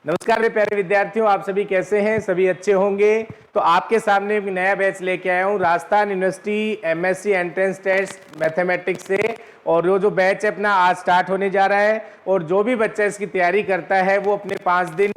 नमस्कार मेरे प्यारे विद्यार्थियों, आप सभी कैसे हैं? सभी अच्छे होंगे। तो आपके सामने एक नया बैच लेके आया हूँ Rajasthan university MSc entrance test mathematics से। और वो जो बैच है अपना आज स्टार्ट होने जा रहा है। और जो भी बच्चा इसकी तैयारी करता है वो अपने 5 दिन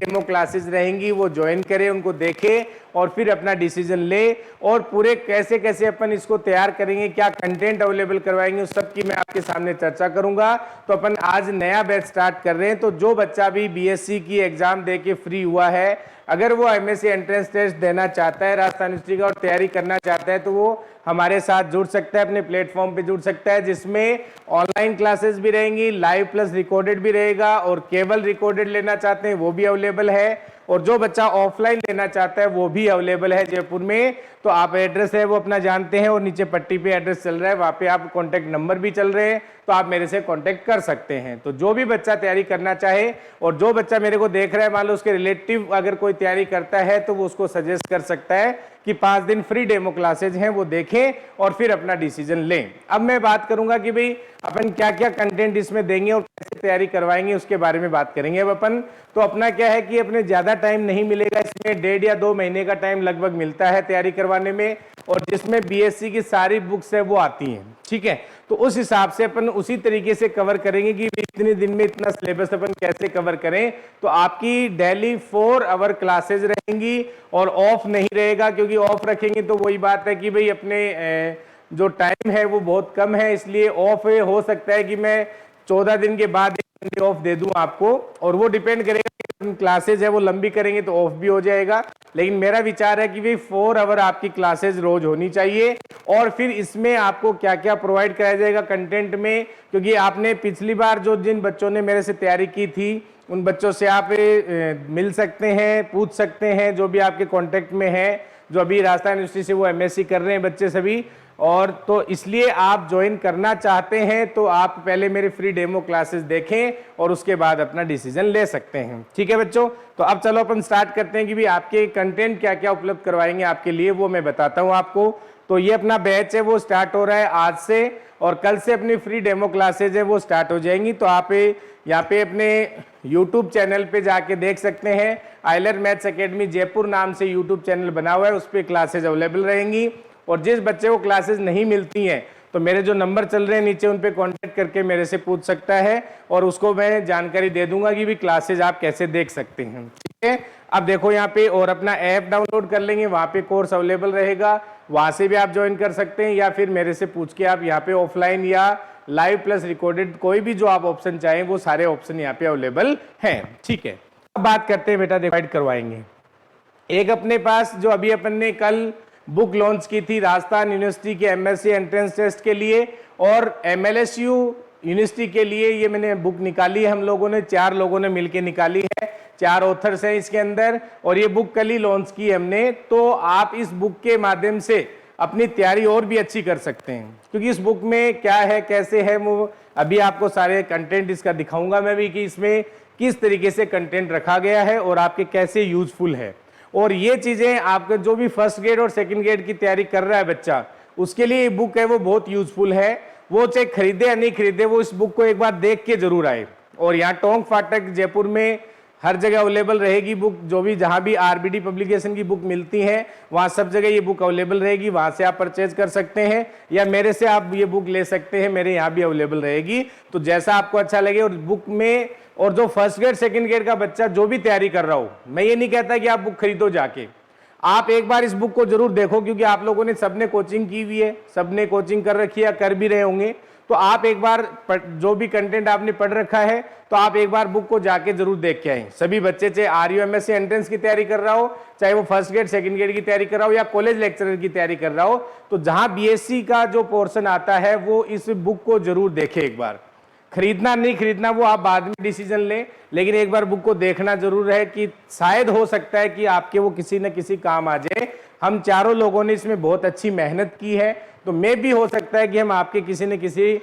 डेमो क्लासेस रहेंगी, वो ज्वाइन करे, उनको देखे और फिर अपना डिसीजन ले। और पूरे कैसे कैसे अपन इसको तैयार करेंगे, क्या कंटेंट अवेलेबल करवाएंगे, उस सब की मैं आपके सामने चर्चा करूंगा। तो अपन आज नया बैच स्टार्ट कर रहे हैं। तो जो बच्चा भी बीएससी की एग्जाम दे के फ्री हुआ है, अगर वो एमएससी एंट्रेंस टेस्ट देना चाहता है राजस्थान यूनिवर्सिटी का और तैयारी करना चाहता है, तो वो हमारे साथ जुड़ सकता है, अपने प्लेटफॉर्म पे जुड़ सकता है, जिसमें ऑनलाइन क्लासेस भी रहेंगी, लाइव प्लस रिकॉर्डेड भी रहेगा। और केवल रिकॉर्डेड लेना चाहते हैं वो भी अवेलेबल है। और जो बच्चा ऑफलाइन लेना चाहता है वो भी अवेलेबल है जयपुर में। तो आप एड्रेस है वो अपना जानते हैं, और नीचे पट्टी पे एड्रेस चल रहा है, वहाँ पे आप कॉन्टैक्ट नंबर भी चल रहे हैं, तो आप मेरे से कॉन्टैक्ट कर सकते हैं। तो जो भी बच्चा तैयारी करना चाहे, और जो बच्चा मेरे को देख रहा है, मान लो उसके रिलेटिव अगर कोई तैयारी करता है, तो वो उसको सजेस्ट कर सकता है कि 5 दिन फ्री डेमो क्लासेज हैं, वो देखें और फिर अपना डिसीजन लें। अब मैं बात करूंगा कि भाई अपन क्या क्या कंटेंट इसमें देंगे और कैसे तैयारी करवाएंगे, उसके बारे में बात करेंगे। अब अपन तो अपना क्या है कि अपने ज्यादा टाइम नहीं मिलेगा इसमें, 1.5 या 2 महीने का टाइम लगभग मिलता है तैयारी करवाने में, और जिसमें बीएससी की सारी बुक्स है वो आती हैं। ठीक है, तो उस हिसाब से अपन उसी तरीके से कवर करेंगे कि इतने दिन में इतना सिलेबस अपन कैसे कवर करें। तो आपकी डेली 4 आवर क्लासेज रहेंगी और ऑफ नहीं रहेगा, क्योंकि ऑफ रखेंगे तो वही बात है कि भाई अपने जो टाइम है वो बहुत कम है, इसलिए ऑफ हो सकता है कि मैं 14 दिन के बाद 1 घंटे ऑफ दे दूं आपको, और वो डिपेंड करेगा क्लासेज है वो लंबी करेंगे तो ऑफ भी हो जाएगा। लेकिन मेरा विचार है कि भाई 4 आवर आपकी क्लासेज रोज होनी चाहिए। और फिर इसमें आपको क्या क्या प्रोवाइड कराया जाएगा कंटेंट में, क्योंकि आपने पिछली बार जो जिन बच्चों ने मेरे से तैयारी की थी उन बच्चों से आप मिल सकते हैं, पूछ सकते हैं, जो भी आपके कॉन्टेक्ट में है, जो अभी राजस्थान यूनिवर्सिटी से वो एमएससी कर रहे हैं बच्चे सभी। और तो इसलिए आप ज्वाइन करना चाहते हैं तो आप पहले मेरे फ्री डेमो क्लासेस देखें और उसके बाद अपना डिसीजन ले सकते हैं। ठीक है बच्चों, तो अब चलो अपन स्टार्ट करते हैं कि भी आपके कंटेंट क्या क्या उपलब्ध करवाएंगे आपके लिए, वो मैं बताता हूं आपको। तो ये अपना बैच है वो स्टार्ट हो रहा है आज से, और कल से अपनी फ्री डेमो क्लासेज है वो स्टार्ट हो जाएंगी। तो आप यहाँ पे अपने यूट्यूब चैनल पे जाके देख सकते हैं, आइलर मैथ्स एकेडमी जयपुर नाम से यूट्यूब चैनल बना हुआ है, उस पर क्लासेज अवेलेबल रहेंगी। और जिस बच्चे को क्लासेस नहीं मिलती हैं तो मेरे जो नंबर चल रहे हैं नीचे, उन पे कांटेक्ट करके मेरे से पूछ सकता है, और उसको मैं जानकारी दे दूंगा कि भी क्लासेज आप कैसे देख सकते हैं। ठीक है, अब देखो यहाँ पे, और अपना ऐप डाउनलोड कर लेंगे, वहाँ पे कोर्स अवेलेबल रहेगा, वहाँ से भी आप ज्वाइन कर सकते हैं, या फिर मेरे से पूछ के आप यहाँ पे ऑफलाइन या लाइव प्लस रिकॉर्डेड कोई भी जो आप ऑप्शन चाहें वो सारे ऑप्शन यहाँ पे अवेलेबल हैं। ठीक है, अब बात करते हैं बेटा, डिवाइड करवाएंगे। एक अपने पास जो अभी अपन ने कल बुक लॉन्च की थी राजस्थान यूनिवर्सिटी के एमएससी एंट्रेंस टेस्ट के लिए और एमएलएसयू यूनिवर्सिटी के लिए, ये मैंने बुक निकाली है, हम लोगों ने 4 लोगों ने मिलकर निकाली है, 4 ऑथर्स हैं इसके अंदर, और ये बुक कल ही लॉन्च की हमने। तो आप इस बुक के माध्यम से अपनी तैयारी और भी अच्छी कर सकते हैं, क्योंकि इस बुक में क्या है कैसे है वो अभी आपको सारे कंटेंट इसका दिखाऊंगा मैं भी, कि इसमें किस तरीके से कंटेंट रखा गया है और आपके कैसे यूजफुल है। और ये चीजें आपके जो भी फर्स्ट ग्रेड और सेकंड ग्रेड की तैयारी कर रहा है बच्चा, उसके लिए ये बुक है वो बहुत यूजफुल है। वो चाहे खरीदे या नहीं खरीदे, वो इस बुक को एक बार देख के जरूर आए। और यहाँ टोंक फाटक जयपुर में हर जगह अवेलेबल रहेगी बुक, जो भी जहां भी आरबीडी पब्लिकेशन की बुक मिलती है वहां सब जगह ये बुक अवेलेबल रहेगी, वहां से आप परचेज कर सकते हैं, या मेरे से आप ये बुक ले सकते हैं, मेरे यहाँ भी अवेलेबल रहेगी। तो जैसा आपको अच्छा लगे। और बुक में, और जो फर्स्ट ग्रेड सेकंड ग्रेड का बच्चा जो भी तैयारी कर रहा हो, मैं ये नहीं कहता कि आप बुक खरीदो जाके, आप एक बार इस बुक को जरूर देखो, क्योंकि आप लोगों ने सबने कोचिंग की हुई है, सबने कोचिंग कर रखी है, कर भी रहे होंगे। तो आप एक बार जो भी कंटेंट आपने पढ़ रखा है, तो आप एक बार बुक को जाके जरूर देख के आए। सभी बच्चे, चाहे आरयू एमएससी एंट्रेंस की तैयारी कर रहा हो, चाहे वो फर्स्ट ग्रेड सेकंड ग्रेड की तैयारी कर रहा हो, या कॉलेज लेक्चरर की तैयारी कर रहा हो, तो जहां बीएससी का जो पोर्शन आता है वो इस बुक को जरूर देखे एक बार। खरीदना नहीं खरीदना वो आप बाद में डिसीजन लें, लेकिन एक बार बुक को देखना जरूर है, कि शायद हो सकता है कि आपके वो किसी न किसी काम आ जाए। हम चारों लोगों ने इसमें बहुत अच्छी मेहनत की है, तो मैं भी हो सकता है कि हम आपके किसी न किसी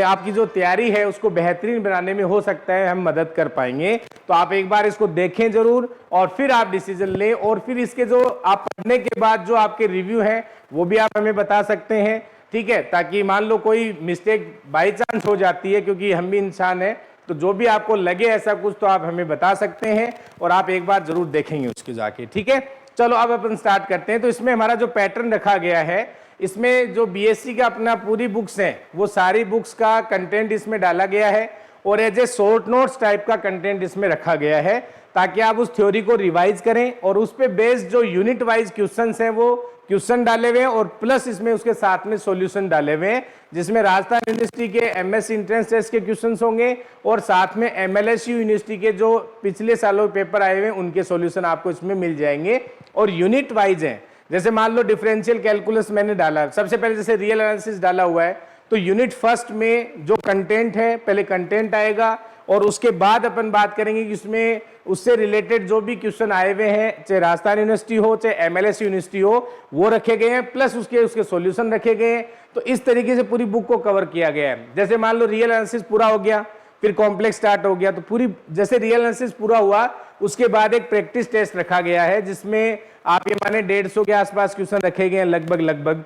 आपकी जो तैयारी है उसको बेहतरीन बनाने में हो सकता है हम मदद कर पाएंगे। तो आप एक बार इसको देखें जरूर, और फिर आप डिसीजन लें, और फिर इसके जो आप पढ़ने के बाद जो आपके रिव्यू हैं वो भी आप हमें बता सकते हैं। ठीक है, ताकि मान लो कोई मिस्टेक बाई चांस हो जाती है, क्योंकि हम भी इंसान हैं, तो जो भी आपको लगे ऐसा कुछ तो आप हमें बता सकते हैं और आप एक बार जरूर देखेंगे उसके जाके, ठीक है। चलो अब अपन स्टार्ट करते हैं। तो इसमें हमारा जो पैटर्न रखा गया है, इसमें जो बीएससी का अपना पूरी बुक्स हैं वो सारी बुक्स का कंटेंट इसमें डाला गया है और as a short notes type का कंटेंट इसमें रखा गया है ताकि आप उस थ्योरी को रिवाइज करें और उस पे बेस्ड जो यूनिट वाइज क्वेश्चंस हैं वो क्वेश्चन डाले हुए हैं और प्लस इसमें उसके साथ में सॉल्यूशन डाले हुए हैं, जिसमें राजस्थान यूनिवर्सिटी के एमएससी एंट्रेंस टेस्ट के क्वेश्चंस होंगे और साथ में एमएलएसयू यूनिवर्सिटी के जो पिछले सालों पेपर आए हुए हैं उनके सॉल्यूशन आपको इसमें मिल जाएंगे और यूनिट वाइज हैं। जैसे मान लो डिफरेंशियल कैलकुलस मैंने डाला, सबसे पहले जैसे रियल एनालिसिस डाला हुआ है तो यूनिट फर्स्ट में जो कंटेंट है पहले कंटेंट आएगा और उसके बाद अपन बात करेंगे कि उसमें उससे रिलेटेड जो भी क्वेश्चन आए हुए हैं, चाहे राजस्थान यूनिवर्सिटी हो चाहे एमएलएस यूनिवर्सिटी हो, वो रखे गए हैं प्लस उसके सॉल्यूशन रखे गए हैं। तो इस तरीके से पूरी बुक को कवर किया गया है। जैसे मान लो रियल एनालिसिस पूरा हो गया, फिर कॉम्प्लेक्स स्टार्ट हो गया, तो पूरी जैसे रियल एनालिसिस पूरा हुआ उसके बाद एक प्रैक्टिस टेस्ट रखा गया है जिसमें आप ये माने 150 के आसपास क्वेश्चन रखे गए हैं लगभग,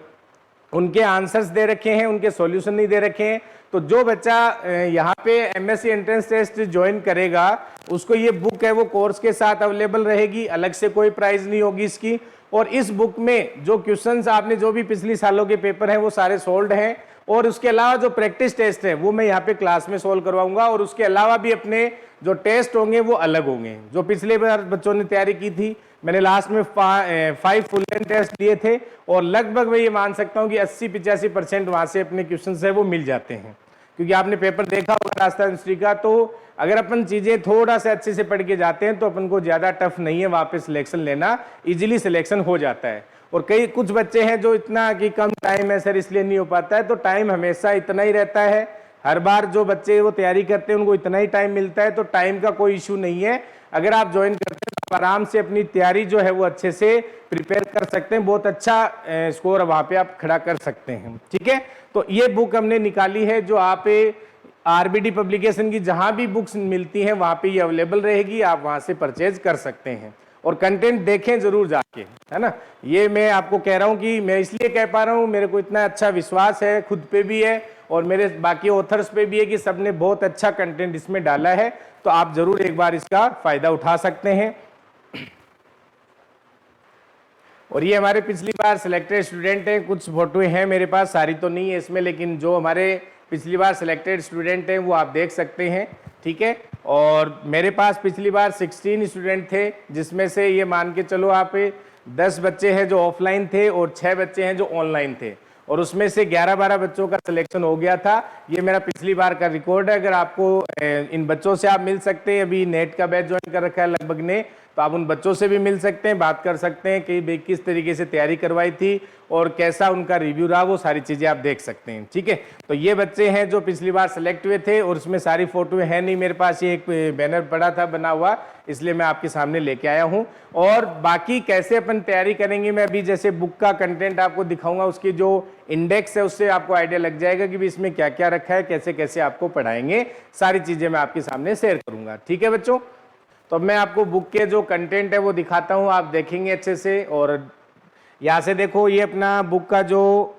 उनके आंसर्स दे रखे हैं, उनके सॉल्यूशन नहीं दे रखे हैं। तो जो बच्चा यहाँ पे एमएससी एंट्रेंस टेस्ट ज्वाइन करेगा उसको ये बुक है वो कोर्स के साथ अवेलेबल रहेगी, अलग से कोई प्राइस नहीं होगी इसकी। और इस बुक में जो क्वेश्चंस आपने जो भी पिछली सालों के पेपर हैं वो सारे सोल्ड हैं और उसके अलावा जो प्रैक्टिस टेस्ट है वो मैं यहाँ पे क्लास में सोल्व करवाऊंगा और उसके अलावा भी अपने जो टेस्ट होंगे वो अलग होंगे। जो पिछले बार बच्चों ने तैयारी की थी, मैंने लास्ट में 5 फुल लेंथ टेस्ट दिए थे और लगभग मैं ये मान सकता हूँ कि 80-85% वहाँ से अपने क्वेश्चन है वो मिल जाते हैं, क्योंकि आपने पेपर देखा होगा राजस्थान यूनिवर्सिटी का। तो अगर अपन चीजें थोड़ा सा अच्छे से पढ़ के जाते हैं तो अपन को ज्यादा टफ नहीं है, वहाँ पे सिलेक्शन लेना इजीली सिलेक्शन हो जाता है। और कई कुछ बच्चे हैं जो इतना कि कम टाइम है सर इसलिए नहीं हो पाता है, तो टाइम हमेशा इतना ही रहता है। हर बार जो बच्चे वो तैयारी करते हैं उनको इतना ही टाइम मिलता है, तो टाइम का कोई इशू नहीं है। अगर आप ज्वाइन करते हैं तो आराम से अपनी तैयारी जो है वो अच्छे से प्रिपेयर कर सकते हैं, बहुत अच्छा स्कोर वहाँ पे आप खड़ा कर सकते हैं, ठीक है। तो ये बुक हमने निकाली है जो आप आरबीडी पब्लिकेशन की जहां भी बुक्स मिलती हैं वहां पे ये अवेलेबल रहेगी, आप वहां से परचेज कर सकते हैं और कंटेंट देखें जरूर जाके, है ना। ये मैं आपको कह रहा हूं कि मैं इसलिए कह पा रहा हूं, मेरे को इतना अच्छा विश्वास है खुद पे भी है और मेरे बाकी ऑथर्स पे भी है कि सबने बहुत अच्छा कंटेंट इसमें डाला है, तो आप जरूर एक बार इसका फायदा उठा सकते हैं। और ये हमारे पिछली बार सिलेक्टेड स्टूडेंट हैं, कुछ फोटो हैं मेरे पास, सारी तो नहीं है इसमें, लेकिन जो हमारे पिछली बार सिलेक्टेड स्टूडेंट हैं वो आप देख सकते हैं, ठीक है। और मेरे पास पिछली बार 16 स्टूडेंट थे, जिसमें से ये मान के चलो आप 10 बच्चे हैं जो ऑफलाइन थे और 6 बच्चे हैं जो ऑनलाइन थे और उसमें से 11-12 बच्चों का सिलेक्शन हो गया था। ये मेरा पिछली बार का रिकॉर्ड है। अगर आपको इन बच्चों से आप मिल सकते हैं, अभी नेट का बैच ज्वाइन कर रखा है लगभग ने, तो आप उन बच्चों से भी मिल सकते हैं, बात कर सकते हैं कि किस तरीके से तैयारी करवाई थी और कैसा उनका रिव्यू रहा, वो सारी चीज़ें आप देख सकते हैं, ठीक है। तो ये बच्चे हैं जो पिछली बार सेलेक्ट हुए थे और उसमें सारी फोटो है नहीं मेरे पास, ये एक बैनर पड़ा था बना हुआ, इसलिए मैं आपके सामने लेके आया हूँ। और बाकी कैसे अपन तैयारी करेंगे, मैं अभी जैसे बुक का कंटेंट आपको दिखाऊंगा, उसकी जो इंडेक्स है उससे आपको आइडिया लग जाएगा कि इसमें क्या क्या रखा है, कैसे कैसे आपको पढ़ाएंगे, सारी चीज़ें मैं आपके सामने शेयर करूंगा, ठीक है बच्चों। तो मैं आपको बुक के जो कंटेंट है वो दिखाता हूँ, आप देखेंगे अच्छे से। और यहाँ से देखो, ये अपना बुक का जो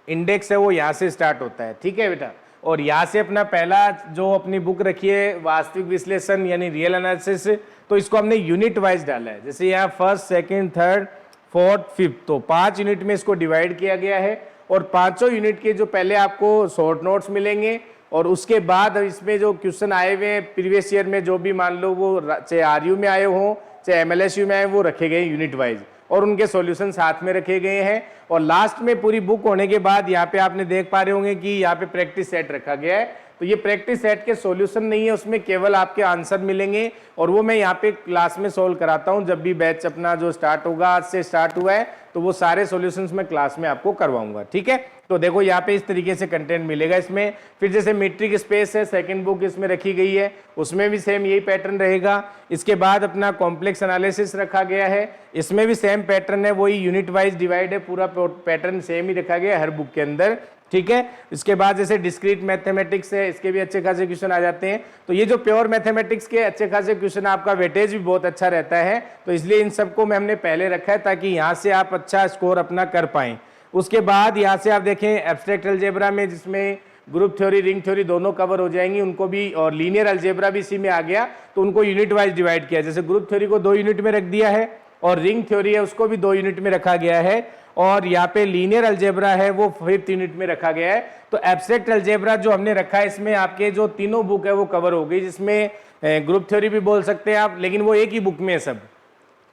इंडेक्स है वो यहाँ से स्टार्ट होता है, ठीक है बेटा। और यहाँ से अपना पहला जो अपनी बुक रखी है वास्तविक विश्लेषण यानी रियल एनालिसिस, तो इसको हमने यूनिट वाइज डाला है। जैसे यहाँ first, second, third, fourth, fifth, तो 5 यूनिट में इसको डिवाइड किया गया है और पांचों यूनिट के जो पहले आपको शॉर्ट नोट्स मिलेंगे और उसके बाद इसमें जो क्वेश्चन आए हुए हैं प्रीवियस ईयर में, जो भी मान लो वो चाहे आरयू में आए हों चाहे एमएलएसयू में आए, वो रखे गए यूनिट वाइज और उनके सॉल्यूशन साथ में रखे गए हैं। और लास्ट में पूरी बुक होने के बाद यहाँ पे आपने देख पा रहे होंगे कि यहाँ पे प्रैक्टिस सेट रखा गया है। तो ये प्रैक्टिस सेट के सॉल्यूशन नहीं है, उसमें केवल आपके आंसर मिलेंगे और वो मैं यहाँ पे क्लास में सॉल्व कराता हूँ। जब भी बैच अपना जो स्टार्ट होगा, आज से स्टार्ट हुआ है, तो वो सारे सॉल्यूशंस मैं क्लास में आपको करवाऊंगा, ठीक है। तो देखो यहाँ पे इस तरीके से कंटेंट मिलेगा इसमें। फिर जैसे मीट्रिक स्पेस है, सेकंड बुक इसमें रखी गई है, उसमें भी सेम यही पैटर्न रहेगा। इसके बाद अपना कॉम्प्लेक्स एनालिसिस रखा गया है, इसमें भी सेम पैटर्न है, वही यूनिट वाइज डिवाइड है, पूरा पैटर्न सेम ही रखा गया है हर बुक के अंदर, ठीक है। इसके बाद जैसे डिस्क्रीट मैथमेटिक्स है, इसके भी अच्छे खासे क्वेश्चन आ जाते हैं। तो ये जो प्योर मैथमेटिक्स के अच्छे खासे क्वेश्चन, आपका वेटेज भी बहुत अच्छा रहता है, तो इसलिए इन सबको मैं हमने पहले रखा है ताकि यहाँ से आप अच्छा स्कोर अपना कर पाएं। उसके बाद यहाँ से आप देखें एब्स्ट्रैक्ट अलजेब्रा में, जिसमें ग्रुप थ्योरी, रिंग थ्योरी दोनों कवर हो जाएंगी उनको भी, और लीनियर अलजेब्रा भी इसी में आ गया, तो उनको यूनिट वाइज डिवाइड किया। जैसे ग्रुप थ्योरी को 2 यूनिट में रख दिया है, और रिंग थ्योरी है उसको भी 2 यूनिट में रखा गया है, और यहाँ पे लीनियर अलजेब्रा है वो 5th यूनिट में रखा गया है। तो एब्स्ट्रैक्ट अलजेब्रा जो हमने रखा है, इसमें आपके जो तीनों बुक है वो कवर हो गई, जिसमें ग्रुप थ्योरी भी बोल सकते हैं आप, लेकिन वो एक ही बुक में है सब।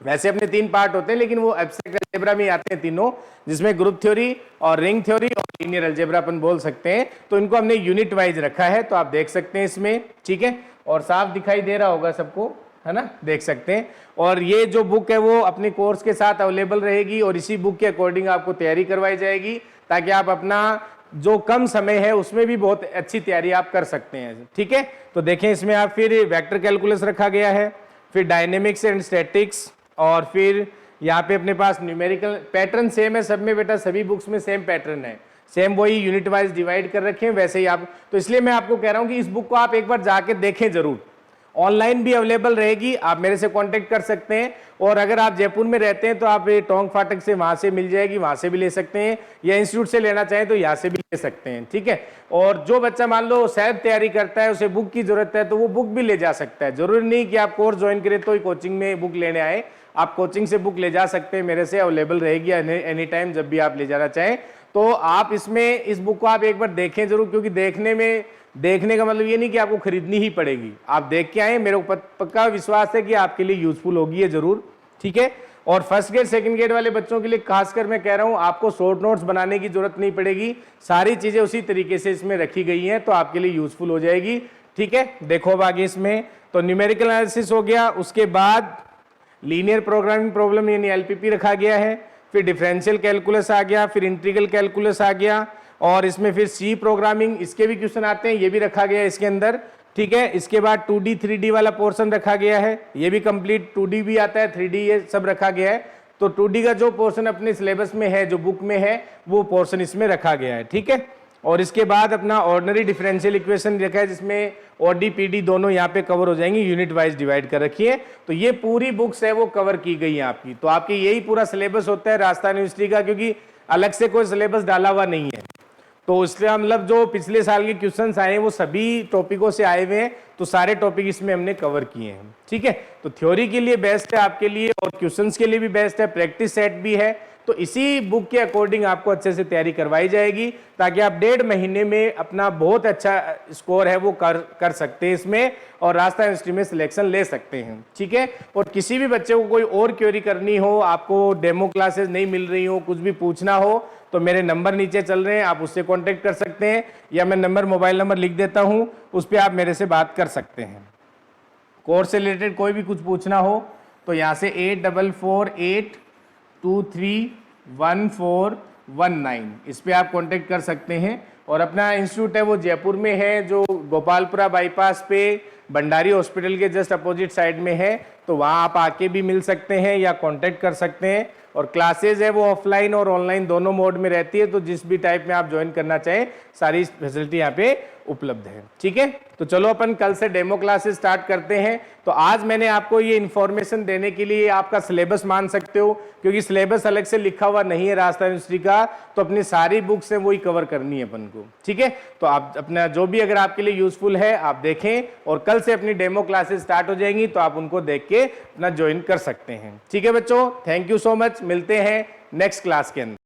वैसे अपने 3 पार्ट होते हैं, लेकिन वो एब्स्ट्रैक्ट अलजेब्रा में आते हैं तीनों, जिसमें ग्रुप थ्योरी और रिंग थ्योरी और लीनियर अलजेब्रा अपन बोल सकते हैं। तो इनको हमने यूनिट वाइज रखा है, तो आप देख सकते हैं इसमें, ठीक है, और साफ दिखाई दे रहा होगा सबको, है ना, देख सकते हैं। और ये जो बुक है वो अपने कोर्स के साथ अवेलेबल रहेगी, और इसी बुक के अकॉर्डिंग आपको तैयारी करवाई जाएगी, ताकि आप अपना जो कम समय है उसमें भी बहुत अच्छी तैयारी आप कर सकते हैं, ठीक है। तो देखें इसमें आप फिर वेक्टर कैलकुलस रखा गया है, फिर डायनेमिक्स एंड स्टैटिक्स, और फिर यहाँ पे अपने पास न्यूमेरिकल पैटर्न सेम है सब में बेटा, सभी बुक्स में सेम पैटर्न है, सेम वही यूनिट वाइज डिवाइड कर रखे हैं वैसे ही आप। तो इसलिए मैं आपको कह रहा हूँ कि इस बुक को आप एक बार जाके देखें जरूर, ऑनलाइन भी अवेलेबल रहेगी, आप मेरे से कांटेक्ट कर सकते हैं, और अगर आप जयपुर में रहते हैं तो आप ये टोंक फाटक से वहां से मिल जाएगी, वहां से भी ले सकते हैं, या इंस्टीट्यूट से लेना चाहें तो यहाँ से भी ले सकते हैं, ठीक है। और जो बच्चा मान लो सेल्फ तैयारी करता है, उसे बुक की जरूरत है, तो वो बुक भी ले जा सकता है, जरूरी नहीं कि आप कोर्स ज्वाइन करें तो ही कोचिंग में बुक लेने आए, आप कोचिंग से बुक ले जा सकते हैं, मेरे से अवेलेबल रहेगी एनी टाइम जब भी आप ले जाना चाहें। तो आप इसमें इस बुक को आप एक बार देखें जरूर, क्योंकि देखने का मतलब ये नहीं कि आपको खरीदनी ही पड़ेगी, आप देख के आए, मेरे को पक्का विश्वास है कि आपके लिए यूजफुल होगी ये जरूर, ठीक है। और फर्स्ट ग्रेड सेकंड ग्रेड वाले बच्चों के लिए खासकर मैं कह रहा हूं, आपको शॉर्ट नोट्स बनाने की जरूरत नहीं पड़ेगी, सारी चीजें उसी तरीके से इसमें रखी गई हैं, तो आपके लिए यूजफुल हो जाएगी, ठीक है। देखो अब आगे इसमें तो न्यूमेरिकल एनालिसिस हो गया, उसके बाद लीनियर प्रोग्रामिंग प्रॉब्लम यानी एलपीपी रखा गया है, फिर डिफरेंशियल कैलकुलस आ गया, फिर इंटीग्रल कैलकुलस आ गया, और इसमें फिर सी प्रोग्रामिंग, इसके भी क्वेश्चन आते हैं, ये भी रखा गया है इसके अंदर, ठीक है। इसके बाद 2D 3D वाला पोर्शन रखा गया है, ये भी कंप्लीट, 2D भी आता है 3D ये सब रखा गया है। तो 2D का जो पोर्शन अपने सिलेबस में है, जो बुक में है, वो पोर्शन इसमें रखा गया है, ठीक है। और इसके बाद अपना ऑर्डिनरी डिफरेंशियल इक्वेशन रखा है, जिसमें ओडी पीडी दोनों यहाँ पे कवर हो जाएंगे, यूनिट वाइज डिवाइड कर रखी है। तो ये पूरी बुक्स है वो कवर की गई है आपकी, तो आपकी यही पूरा सिलेबस होता है राजस्थान यूनिवर्सिटी का, क्योंकि अलग से कोई सिलेबस डाला हुआ नहीं है। तो इसलिए मतलब जो पिछले साल के क्वेश्चंस आए हैं वो सभी टॉपिकों से आए हुए हैं, तो सारे टॉपिक इसमें हमने कवर किए हैं, ठीक है। तो थ्योरी के लिए बेस्ट है आपके लिए, और क्वेश्चंस के लिए भी बेस्ट है, प्रैक्टिस सेट भी है। तो इसी बुक के अकॉर्डिंग आपको अच्छे से तैयारी करवाई जाएगी, ताकि आप 1.5 महीने में अपना बहुत अच्छा स्कोर है वो कर सकते हैं इसमें, और राजस्थान यूनिवर्सिटी में सिलेक्शन ले सकते हैं, ठीक है। और किसी भी बच्चे को कोई और क्वेरी करनी हो, आपको डेमो क्लासेस नहीं मिल रही हो, कुछ भी पूछना हो, तो मेरे नंबर नीचे चल रहे हैं, आप उससे कांटेक्ट कर सकते हैं, या मैं मोबाइल नंबर लिख देता हूं, उस पर आप मेरे से बात कर सकते हैं। कोर्स से रिलेटेड कोई भी कुछ पूछना हो तो यहाँ से 8448231419 इस पे आप कांटेक्ट कर सकते हैं। और अपना इंस्टीट्यूट है वो जयपुर में है, जो गोपालपुरा बाईपास पे भंडारी हॉस्पिटल के जस्ट अपोजिट साइड में है, तो वहाँ आप आके भी मिल सकते हैं या कांटेक्ट कर सकते हैं। और क्लासेज है वो ऑफलाइन और ऑनलाइन दोनों मोड में रहती है, तो जिस भी टाइप में आप ज्वाइन करना चाहें सारी फैसिलिटी यहाँ पे उपलब्ध है, ठीक है। तो चलो अपन कल से डेमो क्लासेस स्टार्ट करते हैं। तो आज मैंने आपको ये इन्फॉर्मेशन देने के लिए आपका सिलेबस मान सकते हो, क्योंकि सिलेबस अलग से लिखा हुआ नहीं है राजस्थान यूनिवर्सिटी का, तो अपनी सारी बुक्स हैं वही कवर करनी है अपन को, ठीक है। तो आप अपना जो भी अगर आपके लिए यूजफुल है आप देखें, और कल से अपनी डेमो क्लासेस स्टार्ट हो जाएंगी, तो आप उनको देख के अपना ज्वाइन कर सकते हैं, ठीक है बच्चों। थैंक यू सो मच, मिलते हैं नेक्स्ट क्लास के अंदर।